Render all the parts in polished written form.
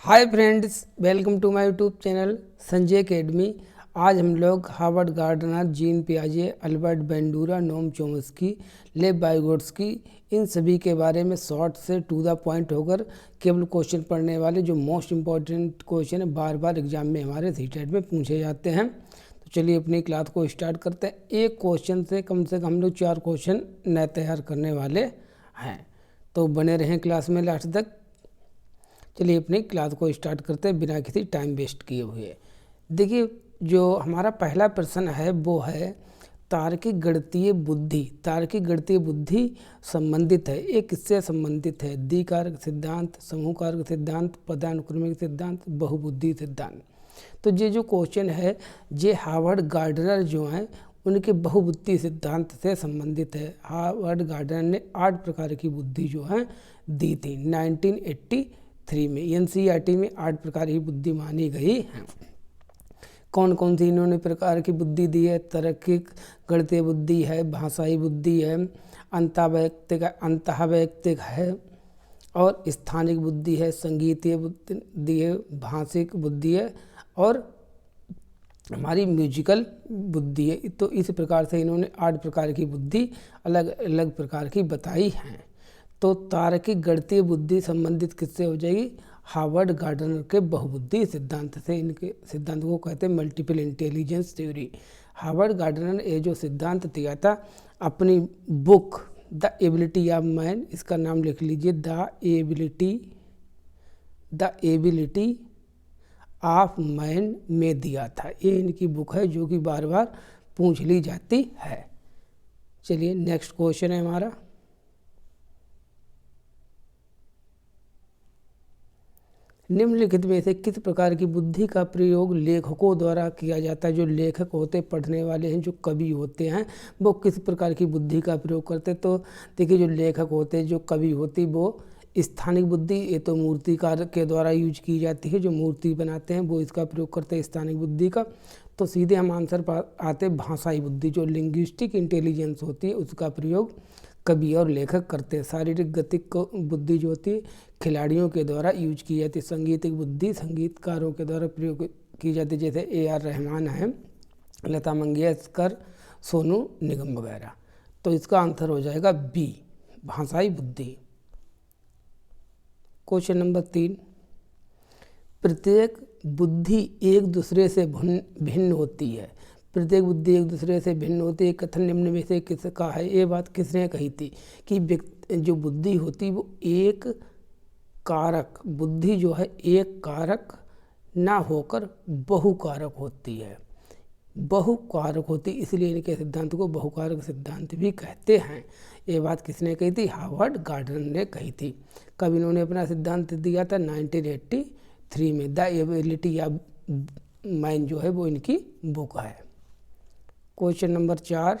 Hi friends, welcome to my YouTube channel Sanjay academy. आज हम लोग हार्वर्ड गार्डनर, जीन पियाजे, Albert Bandura, Noam Chomsky, Lev Vygotsky, इन सभी के बारे में शॉर्ट से टू द पॉइंट होकर केवल क्वेश्चन पढ़ने वाले जो मोस्ट इम्पॉर्टेंट क्वेश्चन है बार बार एग्जाम में हमारे सीटेट में पूछे जाते हैं। तो चलिए अपनी क्लास को स्टार्ट करते हैं। एक क्वेश्चन से कम हम लोग 4 क्वेश्चन नए तैयार करने वाले हैं, तो बने रहें क्लास में लास्ट तक। चलिए अपनी क्लास को स्टार्ट करते हैं बिना किसी टाइम वेस्ट किए हुए। देखिए, जो हमारा पहला प्रश्न है वो है तार्किक गणितीय बुद्धि। तार्किक गणितीय बुद्धि संबंधित है, ये किससे संबंधित है? द्विकारक सिद्धांत, समूह कारक सिद्धांत, पदानुक्रमिक सिद्धांत, बहुबुद्धि सिद्धांत। तो ये जो क्वेश्चन है ये हार्वर्ड गार्डनर जो हैं उनके बहुबुद्धि सिद्धांत से संबंधित है। हार्वर्ड गार्डनर ने 8 प्रकार की बुद्धि जो है दी थी 1983 में। एनसीईआरटी में 8 प्रकार की बुद्धि मानी गई है। कौन कौन सी इन्होंने प्रकार की बुद्धि दी है? तार्किक गणितीय बुद्धि है, भाषाई बुद्धि है, अंतःवैयक्तिक है और स्थानिक बुद्धि है, संगीतीय बुद्धि है, भाषिक बुद्धि है और हमारी म्यूजिकल बुद्धि है। तो इस प्रकार से इन्होंने 8 प्रकार की बुद्धि अलग अलग प्रकार की बताई हैं। तो तार्किक गणितीय बुद्धि संबंधित किससे हो जाएगी? हार्वर्ड गार्डनर के बहुबुद्धि सिद्धांत से। इनके सिद्धांत को कहते हैं multiple intelligence theory. Harvard gardener ने ये जो सिद्धांत दिया था अपनी book the ability of man, इसका नाम लिख लीजिए, द एबिलिटी ऑफ मैन में दिया था। ये इनकी बुक है जो कि बार बार पूछ ली जाती है। चलिए नेक्स्ट क्वेश्चन है हमारा। निम्नलिखित में से किस प्रकार की बुद्धि का प्रयोग लेखकों द्वारा किया जाता है? जो लेखक होते, पढ़ने वाले हैं, जो कवि होते हैं, वो किस प्रकार की बुद्धि का प्रयोग करते? तो देखिए, जो लेखक होते, जो कवि होती, वो स्थानिक बुद्धि, ये तो मूर्तिकार के द्वारा यूज की जाती है। जो मूर्ति बनाते हैं वो इसका प्रयोग करते हैं स्थानिक बुद्धि का। तो सीधे हम आंसर पर आते भाषाई बुद्धि, जो लिंग्विस्टिक इंटेलिजेंस होती है उसका प्रयोग कवि और लेखक करते हैं। शारीरिक गतिक बुद्धि जो होती है खिलाड़ियों के द्वारा यूज की जाती है। संगीतिक बुद्धि संगीतकारों के द्वारा प्रयोग की जाती है, जैसे AR रहमान है, लता मंगेशकर, सोनू निगम वगैरह। तो इसका आंसर हो जाएगा बी, भाषाई बुद्धि। क्वेश्चन नंबर 3, प्रत्येक बुद्धि एक दूसरे से भिन्न होती है। प्रत्येक बुद्धि एक दूसरे से भिन्न होती है, कथन निम्न में से किसका है? ये बात किसने कही थी कि जो बुद्धि होती वो एक कारक, बुद्धि जो है एक कारक ना होकर बहुकारक होती है। बहुकारक होती, इसलिए इनके सिद्धांत को बहुकारक सिद्धांत भी कहते हैं। ये बात किसने कही थी? हार्वर्ड गार्डनर ने कही थी। कब इन्होंने अपना सिद्धांत दिया था? 1983 में। द एबिलिटी ऑफ मैन जो है वो इनकी बुक है। क्वेश्चन नंबर 4,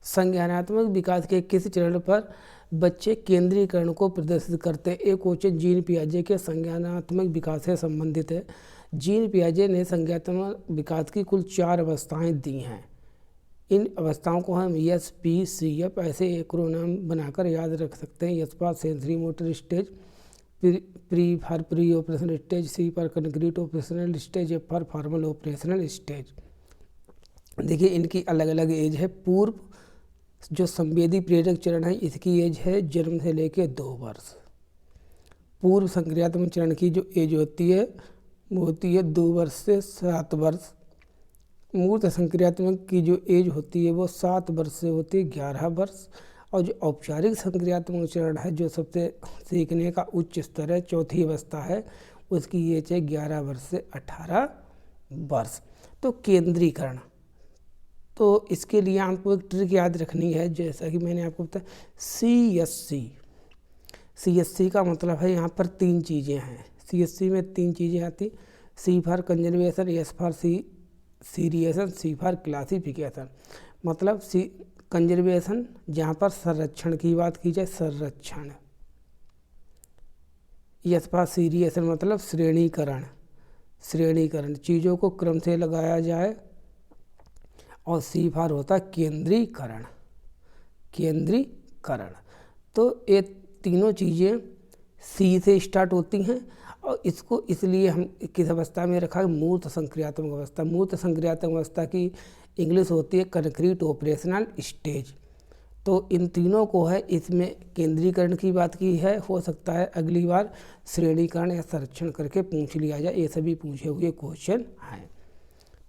संज्ञानात्मक विकास के किस चरण पर बच्चे केंद्रीकरण को प्रदर्शित करते हैं? एक क्वेश्चन जीन पियाजे के संज्ञानात्मक विकास से संबंधित है। जीन पियाजे ने संज्ञानात्मक विकास की कुल 4 अवस्थाएं दी हैं। इन अवस्थाओं को हम SPCF ऐसे एक्रोनाम बनाकर याद रख सकते हैं। S पर sensory motor stage, pre operational stage, C पर कंक्रीट ऑपरेशनल स्टेज, F पर फॉर्मल ऑपरेशनल स्टेज। देखिए, इनकी अलग अलग एज है। पूर्व जो संवेदी प्रेरक चरण है इसकी एज है जन्म से लेकर 2 वर्ष। पूर्व संक्रियात्मक चरण की जो एज होती है वो होती है 2 वर्ष से 7 वर्ष। मूर्त संक्रियात्मक की जो एज होती है वो 7 वर्ष से होती है 11 वर्ष। और जो औपचारिक संक्रियात्मक चरण है, जो सबसे सीखने का उच्च स्तर है, चौथी अवस्था है, उसकी एज है 11 वर्ष से 18 वर्ष। तो केंद्रीकरण, तो इसके लिए आपको एक ट्रिक याद रखनी है, जैसा कि मैंने आपको बताया CSC का मतलब है यहाँ पर 3 चीज़ें हैं। CSC में 3 चीज़ें आती, C for conservation, S for seriousness, C for classification. मतलब कंजर्वेशन, जहाँ पर संरक्षण की बात की जाए, संरक्षण। S फॉर सीरियसन मतलब श्रेणीकरण, चीज़ों को क्रम से लगाया जाए। और C फॉर होता है केंद्रीकरण। तो ये तीनों चीज़ें सी से स्टार्ट होती हैं और इसको इसलिए हम किस अवस्था में रखा है, मूर्त संक्रियात्मक अवस्था। मूर्त संक्रियात्मक अवस्था की इंग्लिश होती है कंक्रीट ऑपरेशनल स्टेज। तो इन तीनों को है, इसमें केंद्रीकरण की बात की है, हो सकता है अगली बार श्रेणीकरण या संरक्षण करके पूछ लिया जाए, ये सभी पूछे हुए क्वेश्चन हैं।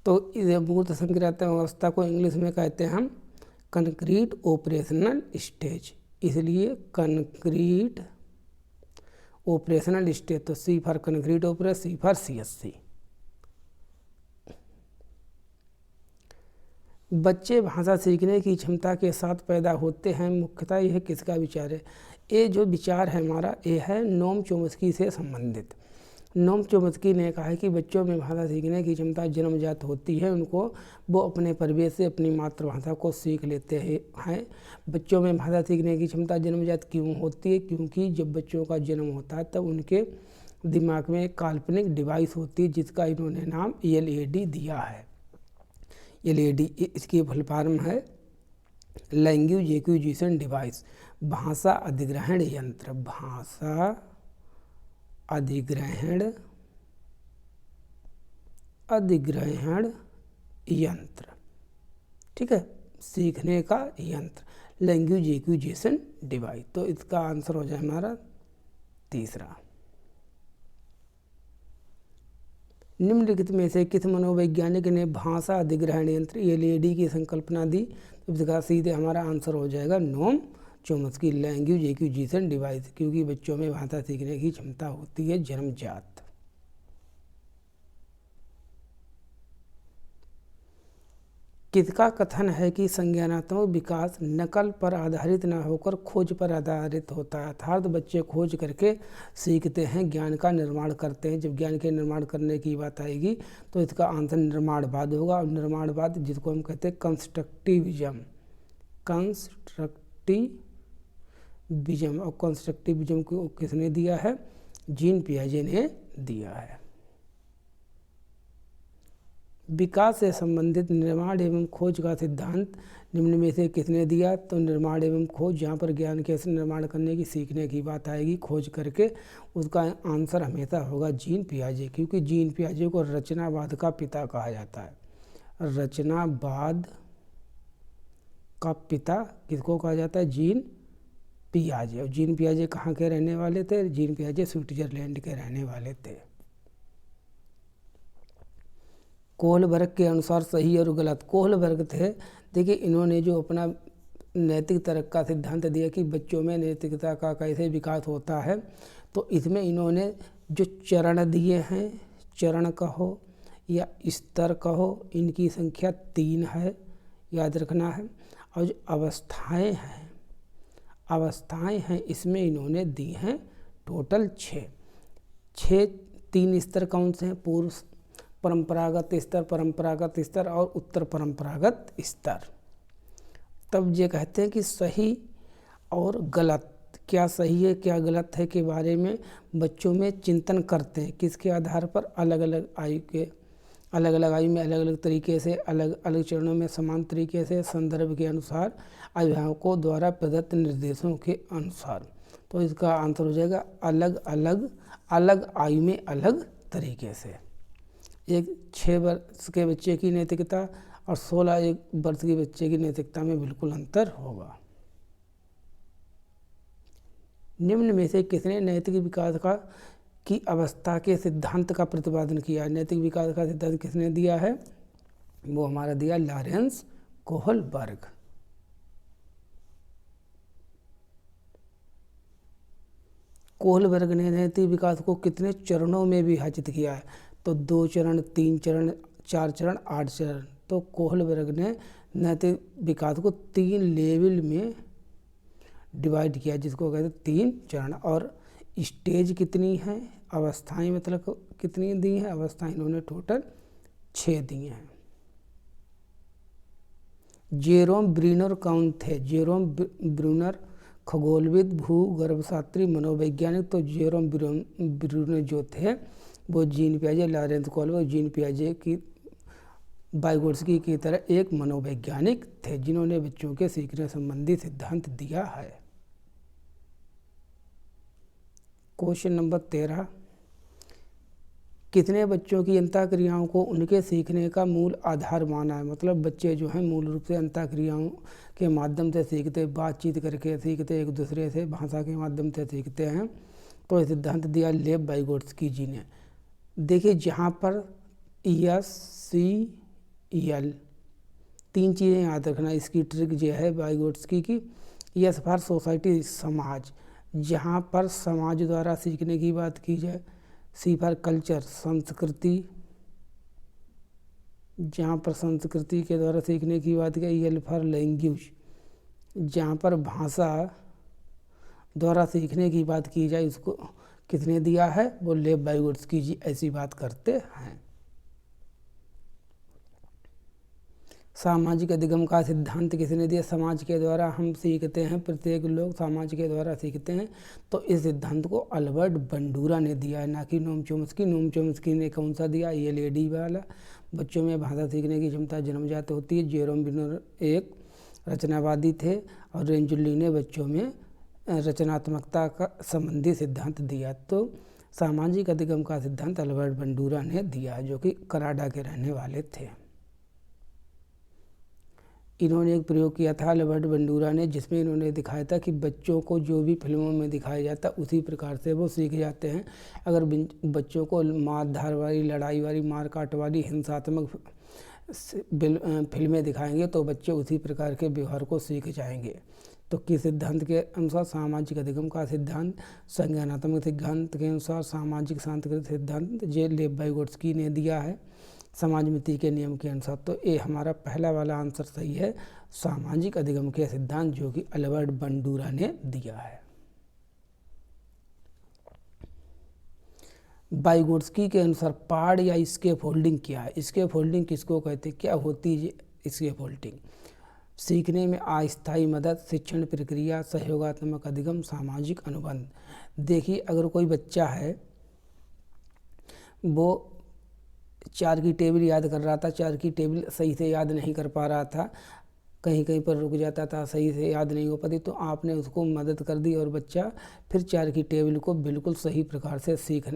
तो मूर्त संक्रियात्मक अवस्था को इंग्लिश में कहते हैं हम कंक्रीट ऑपरेशनल स्टेज, इसलिए कंक्रीट ऑपरेशनल स्टेज। तो C for concrete operation, C for CSC। बच्चे भाषा सीखने की क्षमता के साथ पैदा होते हैं, मुख्यतः यह किसका विचार है? ये जो विचार है हमारा, ये है नोम चोम्स्की से संबंधित। नोम चोम्स्की ने कहा है कि बच्चों में भाषा सीखने की क्षमता जन्मजात होती है, उनको वो अपने परिवेश से अपनी मातृभाषा को सीख लेते हैं। बच्चों में भाषा सीखने की क्षमता जन्मजात क्यों होती है? क्योंकि जब बच्चों का जन्म होता है तब उनके दिमाग में एक काल्पनिक डिवाइस होती है जिसका इन्होंने नाम LED दिया है। LED इसकी फुल फॉर्म है लैंग्वेज एक्विजिशन डिवाइस, भाषा अधिग्रहण यंत्र। भाषा अधिग्रहण यंत्र, ठीक है, सीखने का यंत्र, लैंग्वेज एक्विजिशन डिवाइस। तो इसका आंसर हो जाए हमारा तीसरा। निम्नलिखित में से किस मनोवैज्ञानिक ने भाषा अधिग्रहण यंत्र LED की संकल्पना दी? तो इसका सीधे हमारा आंसर हो जाएगा नोम चोम्स्की, लैंग्वेज एक्विजिशन डिवाइस, क्योंकि बच्चों में भाषा सीखने की क्षमता होती है जन्मजात। किसका कथन है कि संज्ञानात्मक विकास नकल पर आधारित न होकर खोज पर आधारित होता है? अर्थात बच्चे खोज करके सीखते हैं, ज्ञान का निर्माण करते हैं। जब ज्ञान के निर्माण करने की बात आएगी तो इसका आंसर निर्माणवाद होगा। और निर्माणवाद जिसको हम कहते हैं कंस्ट्रक्टिविज्म, और कंस्ट्रक्टिविज्म को किसने दिया है? जीन पियाजे ने दिया है। विकास से संबंधित निर्माण एवं खोज का सिद्धांत निम्न में से किसने दिया? तो निर्माण एवं खोज, जहाँ पर ज्ञान कैसे निर्माण करने की, सीखने की बात आएगी खोज करके, उसका आंसर हमेशा होगा जीन पियाजे, क्योंकि जीन पियाजे को रचनावाद का पिता कहा जाता है। रचनावाद का पिता किसको कहा जाता है? जीन पियाजे। और जीन पियाजे कहाँ के रहने वाले थे? जीन पियाजे स्विट्जरलैंड के रहने वाले थे। कोहलबर्ग के अनुसार सही और गलत। कोहलबर्ग थे, देखिए इन्होंने जो अपना नैतिक तर्क का सिद्धांत दिया कि बच्चों में नैतिकता का कैसे विकास होता है, तो इसमें इन्होंने जो चरण दिए हैं, चरण कहो या स्तर कहो, इनकी संख्या 3 है, याद रखना है। और जो अवस्थाएं हैं इसमें इन्होंने दी हैं टोटल 6। 3 स्तर कौन से हैं? पूर्व परंपरागत स्तर और उत्तर परंपरागत स्तर। तब ये कहते हैं कि सही और गलत, क्या सही है क्या गलत है के बारे में बच्चों में चिंतन करते हैं। किसके आधार पर? अलग अलग आयु में अलग अलग तरीके से, अलग अलग चरणों में समान तरीके से, संदर्भ के अनुसार, अभिभावकों द्वारा प्रदत्त निर्देशों के अनुसार। तो इसका आंसर हो जाएगा अलग आयु में अलग तरीके से। एक 6 वर्ष के बच्चे की नैतिकता और 16 वर्ष के बच्चे की नैतिकता में बिल्कुल अंतर होगा। निम्न में से किसने नैतिक विकास की अवस्था के सिद्धांत का प्रतिपादन किया? नैतिक विकास का सिद्धांत किसने दिया है? वो हमारा दिया लॉरेंस कोहलबर्ग। कोहलबर्ग ने नैतिक विकास को कितने चरणों में विभाजित किया है? तो 2 चरण, 3 चरण, 4 चरण, 8 चरण। तो कोहलबर्ग ने नैतिक विकास को 3 लेवल में डिवाइड किया, जिसको कहते हैं 3 चरण। और स्टेज कितनी है? अवस्थाएं मतलब कितनी दी हैं? अवस्थाएं इन्होंने टोटल 6 दी हैं। जेरोम ब्रूनर कौन थे? जेरोम ब्रूनर खगोलविद, भूगर्भशास्त्री, मनोवैज्ञानिक। तो जेरोम ब्रूनर जो थे वो जीन पियाजे, लॉरेंस कोहलबर्ग, जीन पियाजे की वाइगोट्स्की की तरह एक मनोवैज्ञानिक थे जिन्होंने बच्चों के सीखने संबंधी सिद्धांत दिया है। क्वेश्चन नंबर 13, कितने बच्चों की अंतःक्रियाओं को उनके सीखने का मूल आधार माना है? मतलब बच्चे जो हैं मूल रूप से अंतःक्रियाओं के माध्यम से सीखते, बातचीत करके सीखते, एक दूसरे से भाषा के माध्यम से सीखते हैं। तो ये सिद्धांत दिया लेव वाइगोट्स्की जी ने। देखिए जहाँ पर ESCEL 3 चीज़ें याद रखना, इसकी ट्रिक जो है वाइगोट्स्की की। यस फॉर सोसाइटी समाज, जहाँ पर समाज द्वारा सीखने की बात की जाए। सी फॉर कल्चर संस्कृति, जहाँ पर संस्कृति के द्वारा सीखने की बात की। एल फॉर लैंग्वेज, जहाँ पर भाषा द्वारा सीखने की बात की जाए। उसको किसने दिया है? वो लेव वाइगोट्स्की जी ऐसी बात करते हैं। सामाजिक अधिगम का सिद्धांत किसने दिया? समाज के द्वारा हम सीखते हैं, प्रत्येक लोग समाज के द्वारा सीखते हैं। तो इस सिद्धांत को अल्बर्ट बंडूरा ने दिया है, ना कि नोम चोम्स्की। नोम चोम्स्की ने कौन सा दिया? ये लेडी वाला, बच्चों में भाषा सीखने की क्षमता जन्मजात होती है। जेरोम बिनर एक रचनावादी थे और रेंजुली ने बच्चों में रचनात्मकता का संबंधी सिद्धांत दिया। तो सामाजिक अधिगम का सिद्धांत अल्बर्ट बंडूरा ने दिया है, जो कि कनाडा के रहने वाले थे। इन्होंने एक प्रयोग किया था अल्बर्ट बंडूरा ने, जिसमें इन्होंने दिखाया था कि बच्चों को जो भी फिल्मों में दिखाया जाता उसी प्रकार से वो सीख जाते हैं। अगर बच्चों को मार धार वाली, लड़ाई वाली, मार काट वाली, हिंसात्मक फिल्में दिखाएंगे तो बच्चे उसी प्रकार के व्यवहार को सीख जाएंगे। तो किस सिद्धांत के अनुसार? सामाजिक अधिगम का सिद्धांत। संज्ञानात्मक सिद्धांत के अनुसार सामाजिक सांस्कृतिक सिद्धांत जे लेव वाइगोट्स्की ने दिया है समाजमिति के नियम के अनुसार। तो ये हमारा पहला वाला आंसर सही है, सामाजिक अधिगम के सिद्धांत, जो कि अल्बर्ट बंडूरा ने दिया है। वाइगोट्स्की के अनुसार पाड़ या स्कैफोल्डिंग क्या है? स्कैफोल्डिंग किसको कहते हैं? क्या होती है स्कैफोल्डिंग? सीखने में अस्थायी मदद, शिक्षण प्रक्रिया, सहयोगात्मक अधिगम, सामाजिक अनुबंध। देखिए अगर कोई बच्चा है वो 4 की टेबल याद कर रहा था, 4 की टेबल सही से याद नहीं कर पा रहा था, कहीं कहीं पर रुक जाता था, सही से याद नहीं हो पाती, तो आपने उसको मदद कर दी और बच्चा फिर 4 की टेबल को बिल्कुल सही प्रकार से सीख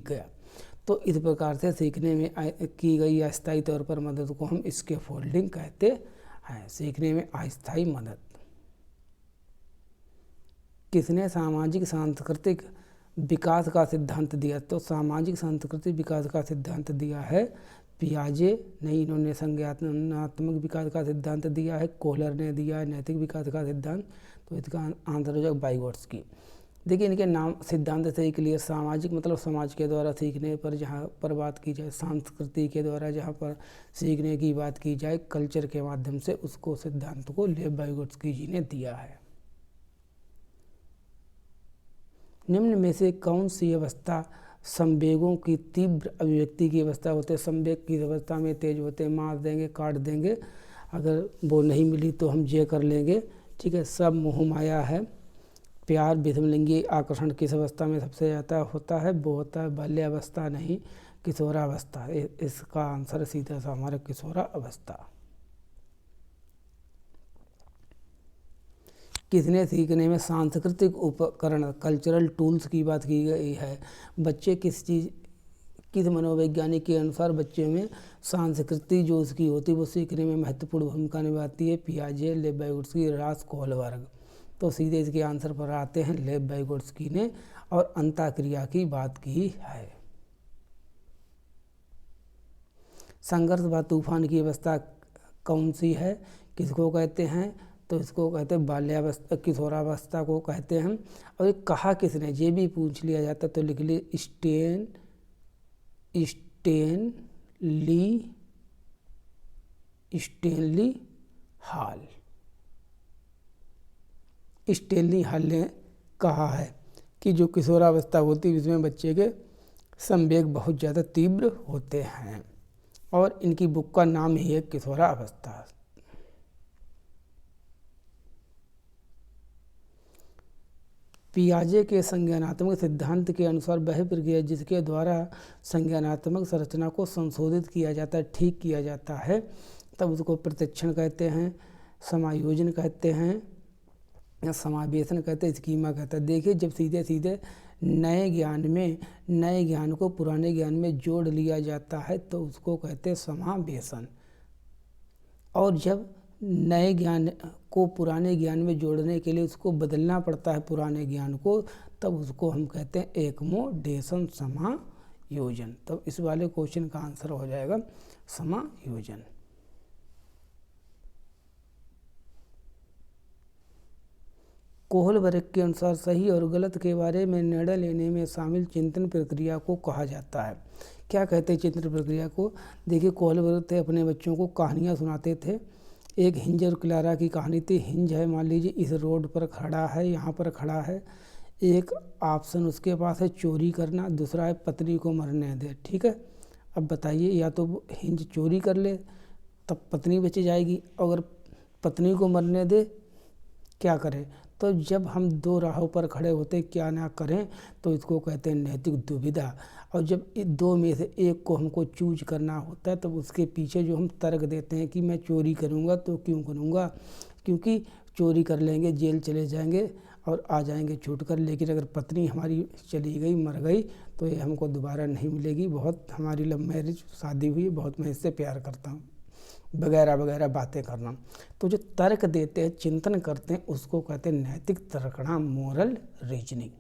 गया। तो इस प्रकार से सीखने में की गई अस्थायी तौर पर मदद को हम स्कैफोल्डिंग कहते हैं। सीखने में अस्थायी मदद। किसने सामाजिक सांस्कृतिक विकास का सिद्धांत दिया? तो सामाजिक सांस्कृतिक विकास का सिद्धांत दिया है पियाजे ने। इन्होंने संज्ञानात्मक विकास का सिद्धांत दिया है। कोहलर ने दिया है नैतिक विकास का सिद्धांत। तो इसका आंसर हो जाएगा वाइगोट्स्की। देखिए इनके नाम सिद्धांत से के लिए सामाजिक मतलब समाज के द्वारा सीखने पर जहाँ पर बात की जाए, संस्कृति के द्वारा जहाँ पर सीखने की बात की जाए, कल्चर के माध्यम से, उसको सिद्धांत को लेव वाइगोट्स्की जी ने दिया है। निम्न में से कौन सी अवस्था संवेगों की तीव्र अभिव्यक्ति की अवस्था होते हैं? संवेग की अवस्था में तेज होते हैं, मार देंगे, काट देंगे, अगर वो नहीं मिली तो हम ये कर लेंगे, ठीक है। सब मोह माया है। प्यार विषमलिंगी आकर्षण किस अवस्था में सबसे ज़्यादा होता है? वो होता है बाल्यावस्था, नहीं किशोरावस्था। इसका आंसर सीधा सा हमारा किशोरावस्था। किसने सीखने में सांस्कृतिक उपकरण कल्चरल टूल्स की बात की गई है? बच्चे किस मनोवैज्ञानिक के अनुसार बच्चे में संस्कृति जो उसकी होती है वो सीखने में महत्वपूर्ण भूमिका निभाती है? पियाजे, लेव वाइगोट्स्की, रास कोहलबर्ग। तो सीधे इसके आंसर पर आते हैं लेव वाइगोट्स्की ने, और अंतःक्रिया की बात की है। संघर्ष व तूफान की अवस्था कौन सी है? किसको कहते हैं? तो इसको कहते हैं बाल्यावस्था, किशोरावस्था को कहते हैं। और ये कहा किसने, ये भी पूछ लिया जाता तो लिख लिए स्टेनली हॉल। स्टेनली हॉल ने कहा है कि जो किशोरावस्था होती है इसमें बच्चे के संवेग बहुत ज़्यादा तीव्र होते हैं, और इनकी बुक का नाम ही है किशोरावस्था। पियाजे के संज्ञानात्मक सिद्धांत के अनुसार वह प्रक्रिया जिसके द्वारा संज्ञानात्मक संरचना को संशोधित किया जाता है, ठीक किया जाता है, तब उसको प्रतिक्षण कहते हैं, समायोजन कहते हैं, या समावेशन कहते हैं, स्कीमा कहते हैं। देखिए जब सीधे सीधे नए ज्ञान को पुराने ज्ञान में जोड़ लिया जाता है तो उसको कहते हैं समावेशन। और जब नए ज्ञान को पुराने ज्ञान में जोड़ने के लिए उसको बदलना पड़ता है पुराने ज्ञान को, तब उसको हम कहते हैं एकमोडेशन, समायोजन। तब इस वाले क्वेश्चन का आंसर हो जाएगा समायोजन। कोहलबर्ग के अनुसार सही और गलत के बारे में निर्णय लेने में शामिल चिंतन प्रक्रिया को कहा जाता है। क्या कहते हैं चिंतन प्रक्रिया को? देखिए कोहलबर्ग थे, अपने बच्चों को कहानियाँ सुनाते थे। एक हिंज और क्लारा की कहानी थी। हिंज है, मान लीजिए इस रोड पर खड़ा है, यहाँ पर खड़ा है। एक ऑप्शन उसके पास है चोरी करना, दूसरा है पत्नी को मरने दे। ठीक है, अब बताइए, या तो हिंज चोरी कर ले तब पत्नी बच जाएगी, अगर पत्नी को मरने दे क्या करें? तो जब हम दो राहों पर खड़े होते क्या ना करें, तो इसको कहते हैं नैतिक दुविधा। और जब इन दो में से एक को हमको चूज करना होता है तब उसके पीछे जो हम तर्क देते हैं कि मैं चोरी करूँगा तो क्यों करूँगा, क्योंकि चोरी कर लेंगे, जेल चले जाएंगे और आ जाएंगे छूट कर। लेकिन अगर पत्नी हमारी चली गई, मर गई, तो ये हमको दोबारा नहीं मिलेगी। बहुत हमारी लव मैरिज शादी हुई, बहुत मैं इससे प्यार करता हूँ, वगैरह वगैरह बातें करना। तो जो तर्क देते हैं, चिंतन करते हैं, उसको कहते हैं नैतिक तर्कना, मोरल रीजनिंग।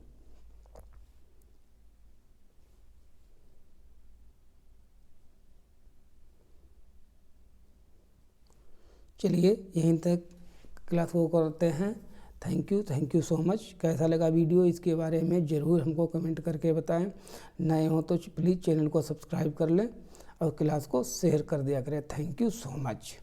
चलिए यहीं तक क्लास को करते हैं। Thank you so much. कैसा लगा वीडियो, इसके बारे में ज़रूर हमको कमेंट करके बताएं। नए हो तो प्लीज़ चैनल को सब्सक्राइब कर लें और क्लास को शेयर कर दिया करें। Thank you so much.